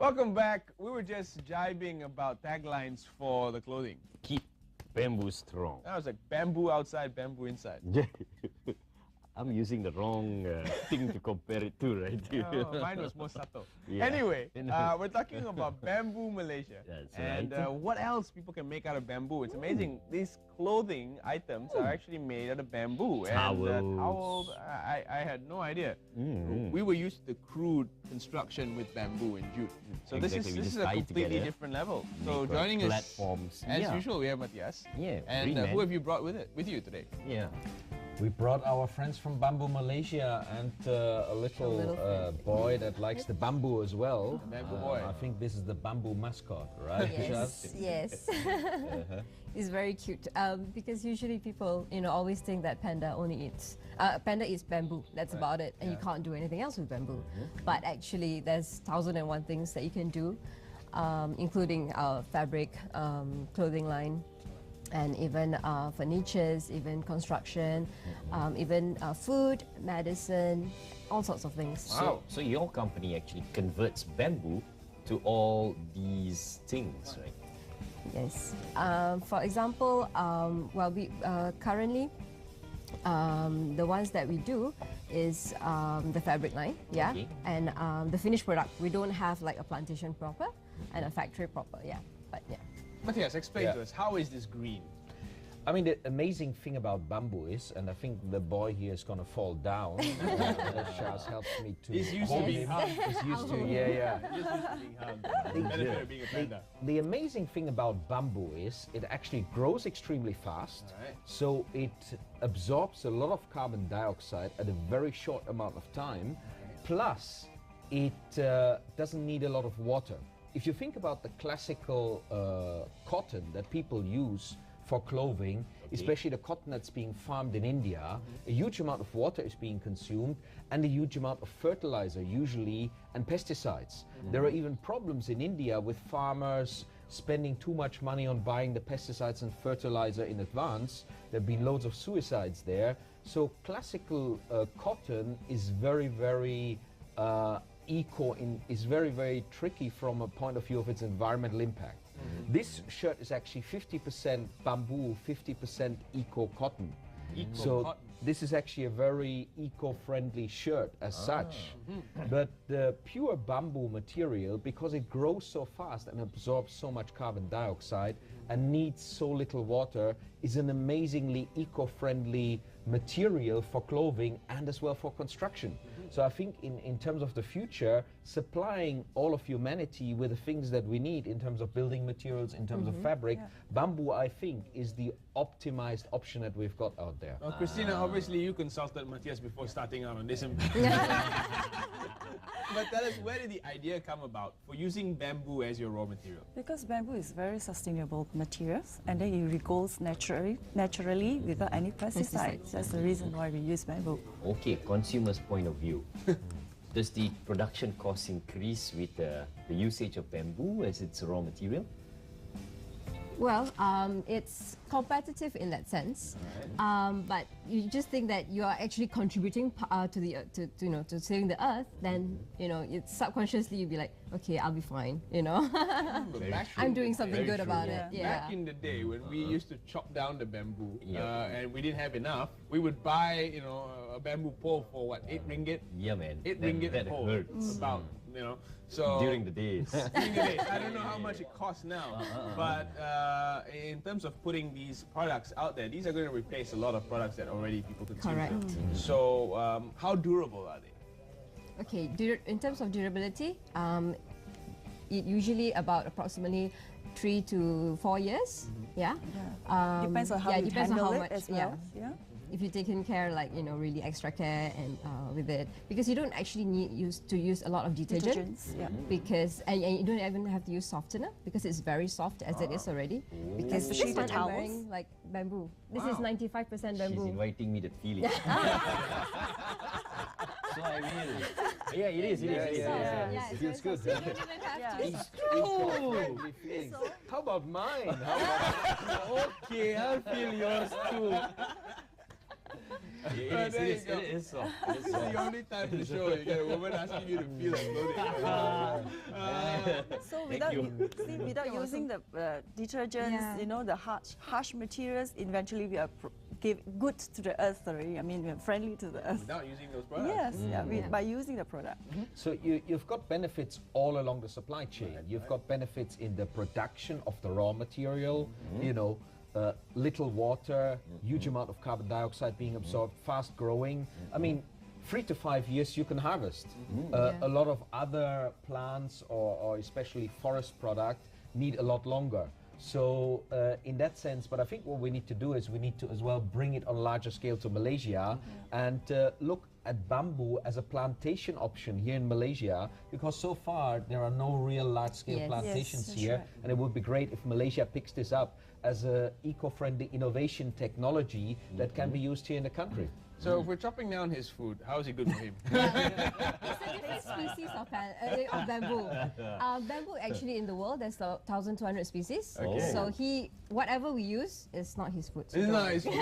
Welcome back. We were just jibing about taglines for the clothing. Keep bamboo strong. That was like bamboo outside, bamboo inside. I'm using the wrong thing to compare it to, right? Oh, mine was more subtle. Yeah. Anyway, we're talking about bamboo Malaysia. That's and right. What else people can make out of bamboo. It's amazing. These clothing items are actually made out of bamboo. Towels. And towels, I had no idea. We were used to crude construction with bamboo and jute. So Exactly, this is a completely different level. So Make joining us, platforms. as usual, we have Matthias. Yeah, And green man. who have you brought with you today? Yeah. We brought our friends from Bamboo Malaysia and a little boy that likes the bamboo as well. Bamboo boy. I think this is the bamboo mascot, right? Yes, yes. It's very cute because usually people, always think that panda only eats bamboo. That's about it, and you can't do anything else with bamboo. But actually, there's 1,001 things that you can do, including fabric, clothing line, and even furnitures, even construction, even food, medicine, all sorts of things. Wow. So your company actually converts bamboo to all these things, right? Yes. For example, we currently the ones that we do is the fabric line, Okay. and the finished product. We don't have like a plantation proper and a factory proper, but yeah. Matthias, explain to us, how is this green? I mean, the amazing thing about bamboo is, and I think the boy here is going to fall down. Charles helps me to. He's used to hold being him. hung. He's used to, yeah. He's used to being hung. The benefit of being a panda. The amazing thing about bamboo is it actually grows extremely fast. Alright. So it absorbs a lot of carbon dioxide at a very short amount of time. Plus, it doesn't need a lot of water. If you think about the classical cotton that people use for clothing, especially the cotton that's being farmed in India, a huge amount of water is being consumed and a huge amount of fertilizer usually and pesticides. There are even problems in India with farmers spending too much money on buying the pesticides and fertilizer in advance. There have been loads of suicides there. So classical cotton is very, very is very, very tricky from a point of view of its environmental impact. This shirt is actually 50% bamboo, 50% eco-cotton. So this is actually a very eco-friendly shirt as such. But the pure bamboo material, because it grows so fast and absorbs so much carbon dioxide and needs so little water, is an amazingly eco-friendly material for clothing and as well for construction. So I think in terms of the future, supplying all of humanity with the things that we need in terms of building materials, in terms of fabric, bamboo, I think, is the optimized option that we've got out there. Well, Christina, obviously you consulted Matthias before starting out on this. But tell us, where did the idea come about for using bamboo as your raw material? Because bamboo is very sustainable materials, and then it regrows naturally without any pesticides. That's the reason why we use bamboo. Okay, consumer's point of view. Does the production cost increase with the usage of bamboo as its raw material? Well, it's competitive in that sense, but you just think that you are actually contributing to the to saving the earth. Then it's subconsciously you'll be like, okay, I'll be fine. I'm doing something good about it. Yeah. Back in the day when we used to chop down the bamboo and we didn't have enough, we would buy a bamboo pole for what, 8 ringgit? Yeah, man. 8 ringgit that a pole. hurts. About. So During the days. During the days. I don't know how much it costs now, but in terms of putting these products out there, these are going to replace a lot of products that already people consume. Correct. So how durable are they? Okay, in terms of durability, it usually about approximately 3 to 4 years. Depends on how you depends on handle how it much. as well. Yeah. If you're taking care, really extra care and with it, because you don't actually need to use a lot of detergent. Detergents, yeah. Because and you don't even have to use softener because it's very soft as it is already. Because Especially this the one I'm towels. wearing like bamboo. This is 95% bamboo. She's inviting me to feel it. So I will. Yeah, it is. Yeah, It feels good. You don't even have to. It's true. How about mine? Okay, I'll feel yours too. It there is, you go. it is soft. It is This is soft. the only time in the show you get a woman asking you to feel like clothing. So Thank without using the detergents, Yeah. you know, the harsh materials, eventually we are give good to the earth already. I mean, we are friendly to the earth. Without using those products. Yes, by using the product. So you've got benefits all along the supply chain. You've got benefits in the production of the raw material, you know, little water, huge amount of carbon dioxide being absorbed, fast growing. I mean, 3 to 5 years you can harvest. A lot of other plants or especially forest product need a lot longer. So in that sense, but I think what we need to do is we need to as well bring it on a larger scale to Malaysia and look at bamboo as a plantation option here in Malaysia, because so far there are no real large-scale Yes. plantations Yes, that's here, right. and it would be great if Malaysia picks this up as a eco-friendly innovation technology that can be used here in the country. So if we're chopping down his food, how is it good for him? It's a different species of bamboo. Bamboo actually in the world there's 1,200 species. Okay. So whatever we use is not his food. So It's don't not worry. his food.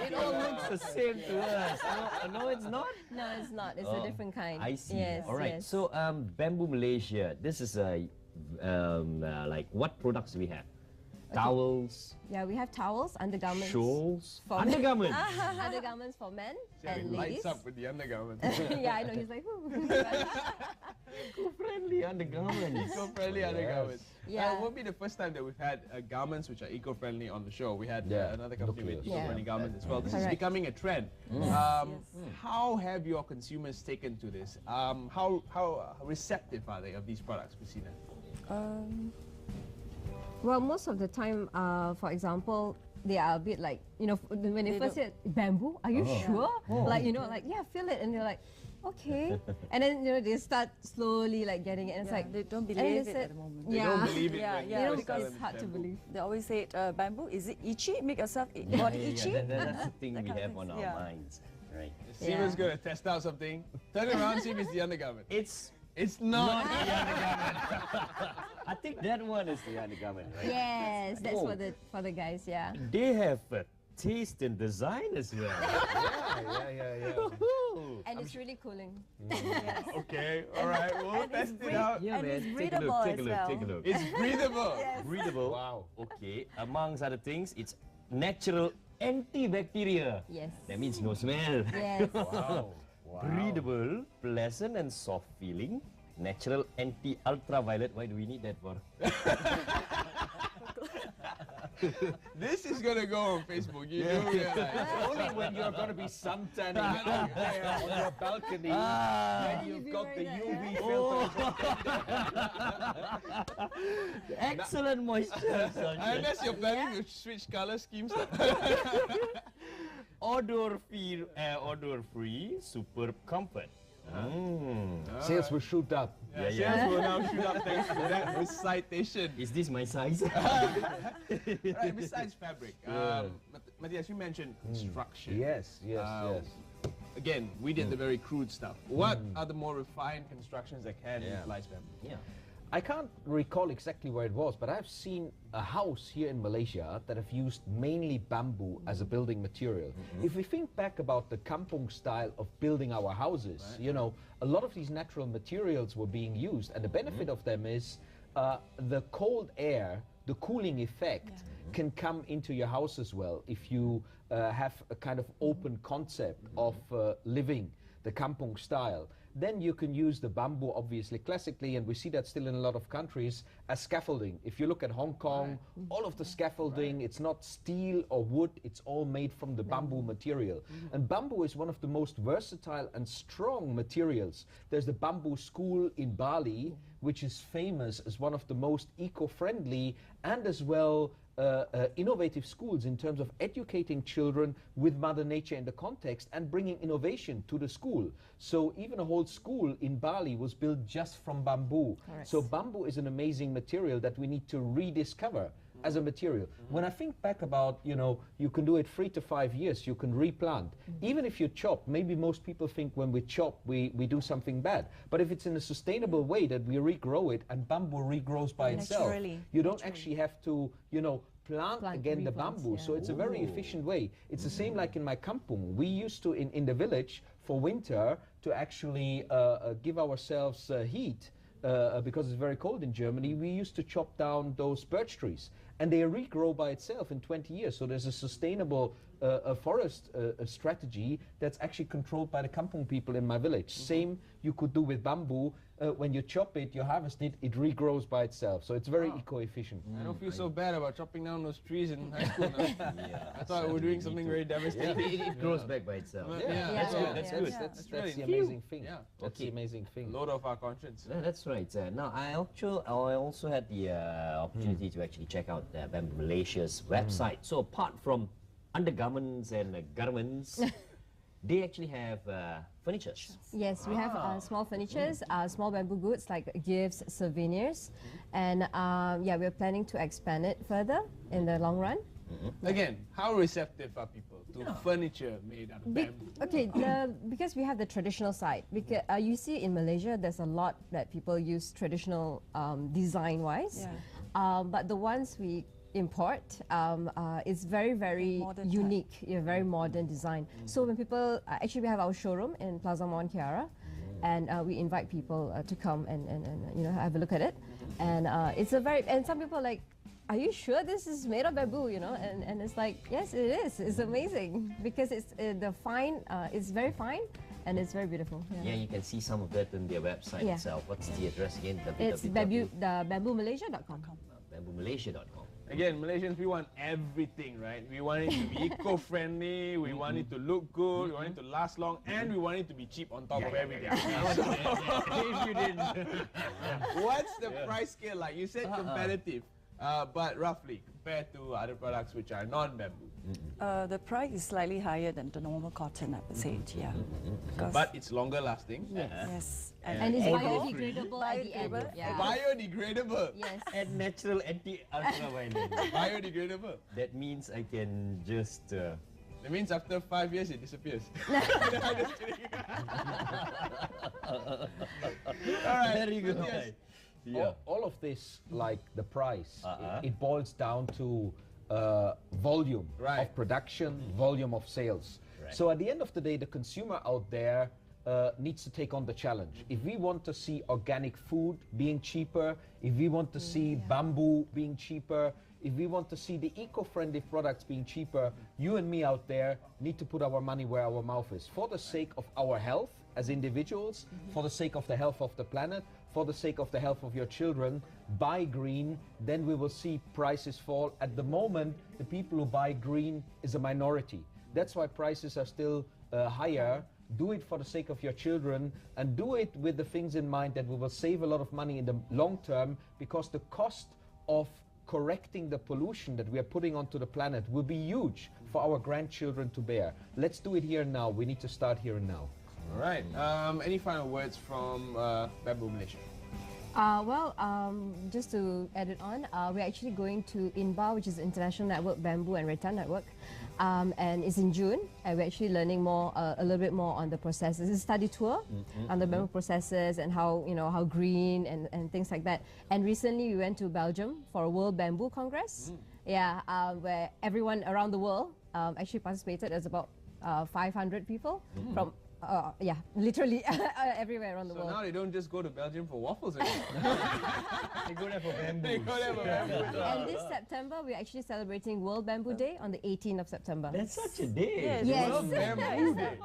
It all looks the same to us. No, it's not. No, it's not. It's a different kind. I see. Yes. All right. Yes. So, Bamboo Malaysia. This is like what products do we have? Towels, yeah, we have towels, undergarments. shawls, For undergarments. Undergarments for men Yeah, and he lights ladies. up with the undergarment. Yeah, I know. He's like, "Ooh." Eco-friendly undergarments. Eco-friendly undergarments. Yeah. It won't be the first time that we've had garments which are eco-friendly on the show. We had Yeah, another company with look eco-friendly Yeah. garments as well. This is Correct. becoming a trend. How have your consumers taken to this? How receptive are they of these products, Christina? Well, most of the time, for example, they are a bit like, you know, when they first said bamboo, are you sure? Like, you know, like, yeah, feel it. And they're like, okay. And then, you know, they start slowly like getting it. And it's like, they don't and then believe they it said, at the moment. They yeah. don't believe it. Yeah, when yeah, you You know, first tell because them it's hard to bamboo. believe. They always say, bamboo, is it itchy? Make yourself body itchy? That's the thing That we kind of have on things, our yeah. minds. Right. Steven's Yeah. going to test out something. Turn around, see if it's the undergarment. It's It's not. not the undergarment. I think that one is the undergarment, right? Yes, that's Oh. for the guys, yeah. They have taste and design as well. Yeah. Woohoo. And it's really cooling. Okay, all right, we'll and it's test it out. Yeah, And man. it's Take a breathable look. Take a as look. well. Take a look. It's breathable. Breathable. Wow. Okay. Amongst other things, it's natural antibacteria. Yes. That means no smell. Yes. Wow. Breathable, pleasant and soft feeling. Natural anti-ultraviolet. Why do we need that for? This is gonna go on Facebook. You do realize. Only when you're going to be suntanning out there on your balcony, and you've got the UV filter. Excellent moisture. Unless you're planning to switch color schemes. Odor-free, superb comfort. Sales will shoot up. Yeah, Yeah. sales will now shoot up thanks to that recitation. Is this my size? Right, besides fabric, Matthias, you mentioned construction. Yes. Again, we did the very crude stuff. What are the more refined constructions that can utilize bamboo? Yeah. I can't recall exactly where it was, but I've seen a house here in Malaysia that have used mainly bamboo as a building material. If we think back about the kampung style of building our houses, you know, a lot of these natural materials were being used, and the benefit of them is the cold air, the cooling effect can come into your house as well if you have a kind of open concept of living the kampung style. Then you can use the bamboo, obviously, classically, and we see that still in a lot of countries, as scaffolding. If you look at Hong Kong, all of the scaffolding, it's not steel or wood, it's all made from the bamboo material. And bamboo is one of the most versatile and strong materials. There's the bamboo school in Bali, which is famous as one of the most eco-friendly and as well innovative schools in terms of educating children with Mother Nature in the context and bringing innovation to the school. So even a whole school in Bali was built just from bamboo. Correct. So bamboo is an amazing material that we need to rediscover as a material. When I think back about, you know, you can do it 3 to 5 years, you can replant. Even if you chop, maybe most people think when we chop, we do something bad. But if it's in a sustainable way that we regrow it and bamboo regrows by itself, Naturally. you don't actually have to, you know, plant again the replants, bamboo. yeah. So it's a very efficient way. It's the same like in my kampung. We used to, in the village, for winter, to actually give ourselves heat, because it's very cold in Germany, we used to chop down those birch trees. And they regrow by itself in 20 years. So there's a sustainable forest strategy that's actually controlled by the kampung people in my village. Same you could do with bamboo. When you chop it, you harvest it, it regrows by itself. So it's very eco-efficient. I don't feel so bad about chopping down those trees in high school now. I thought we were doing something very devastating. It grows back by itself. That's good. That's yeah. good. That's really the neat. amazing thing. Yeah. That's the amazing thing. Load off our conscience. No, that's right. Now, I also had the opportunity to actually check out Bamboo Malaysia's website. So apart from undergarments and garments, they actually have furniture. Yes, we have small furnitures, small bamboo goods like gifts, souvenirs, and yeah, we're planning to expand it further in the long run. Again, how receptive are people to furniture made out of bamboo? Okay, because we have the traditional side. Because you see in Malaysia, there's a lot that people use traditional design-wise, but the ones we import is very, very Modern unique, very modern design. So when people, actually we have our showroom in Plaza Mont Kiara, and we invite people to come and you know, have a look at it. And it's a very, and some people are like, are you sure this is made of bamboo, you know? And it's like, yes, it is. It's amazing because it's the fine, it's very fine and it's very beautiful. Yeah, you can see some of that on their website itself. What's the address again? It's bamboomalaysia.com. Bamboomalaysia.com. Again, Malaysians, we want everything, right? We want it to be eco-friendly, we want it to look good, we want it to last long, and we want it to be cheap on top of everything. If you didn't. What's the price scale like? You said competitive, but roughly, compared to other products which are non-bamboo. The price is slightly higher than the normal cotton, I would say, yeah. Because But it's longer lasting. yes. And it's Eco-free. biodegradable at the end. Yeah. Biodegradable. Yes. And natural anti-ultraviolet. Biodegradable. That means I can just... That means after 5 years it disappears. I'm just kidding. All right. Very good. Yes. Yeah. All of this, like the price, it boils down to volume of production, volume of sales. Right. So at the end of the day, the consumer out there needs to take on the challenge. If we want to see organic food being cheaper, if we want to see bamboo being cheaper, if we want to see the eco-friendly products being cheaper, you and me out there need to put our money where our mouth is, for the sake of our health as individuals, for the sake of the health of the planet, for the sake of the health of your children. Buy green, then we will see prices fall. At the moment, the people who buy green is a minority. That's why prices are still higher. Do it for the sake of your children, and do it with the things in mind that we will save a lot of money in the long term, because the cost of correcting the pollution that we are putting onto the planet will be huge for our grandchildren to bear. Let's do it here and now. We need to start here and now. All right. Any final words from Bamboo Malaysia? Just to add it on, we're actually going to INBA, which is International Network Bamboo and Rattan Network, and it's in June. And we're actually learning more, a little bit more on the processes. It's a study tour on the bamboo processes and how, you know, how green and things like that. And recently we went to Belgium for a World Bamboo Congress. Yeah, where everyone around the world actually participated. There's about 500 people from. Yeah, literally everywhere around the world. So now they don't just go to Belgium for waffles anymore. They go there for bamboo. They go there for bamboo. And this September, we're actually celebrating World Bamboo Day on the 18th of September. That's such a day. Yes. World Bamboo Day.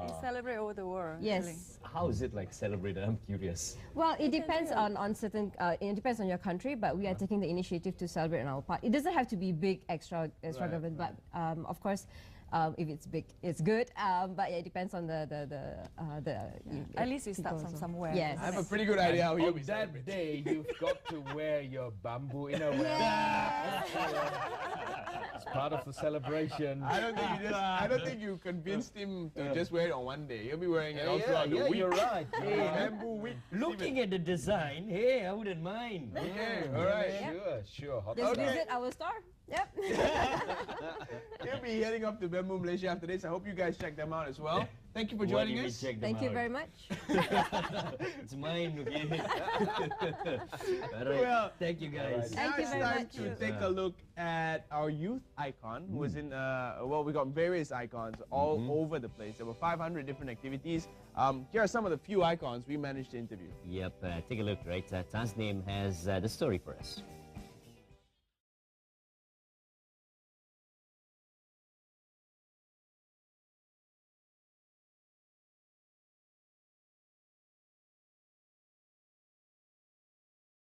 We celebrate over the world. Yes. Really. How is it like celebrated? I'm curious. Well, it depends on certain, it depends on your country, but we are taking the initiative to celebrate on our part. It doesn't have to be big, extravagant, but of course, if it's big, it's good. But yeah, it depends on At least we start from somewhere. Yes. I have a pretty good idea how you'll be On that celebrating. day, you've got to wear your bamboo innerwear. It's part of the celebration. I don't think you convinced him to just wear it on one day. He'll be wearing it all throughout the week. You're right. Bamboo week. Looking at the design, hey, I wouldn't mind. Okay, all right. Sure. Hot Just stuff. visit our store. Yep. He'll be heading up to Bamboo, Malaysia after this. I hope you guys check them out as well. Thank you for Why joining did we us. check them Thank you out? very much. It's mine, okay? All right. Well, thank you guys. now Thank you it's very time much. to take a look at our youth icon, who was in, well, we got various icons all over the place. There were 500 different activities. Here are some of the few icons we managed to interview. Yep, take a look, right? Tan's name has the story for us.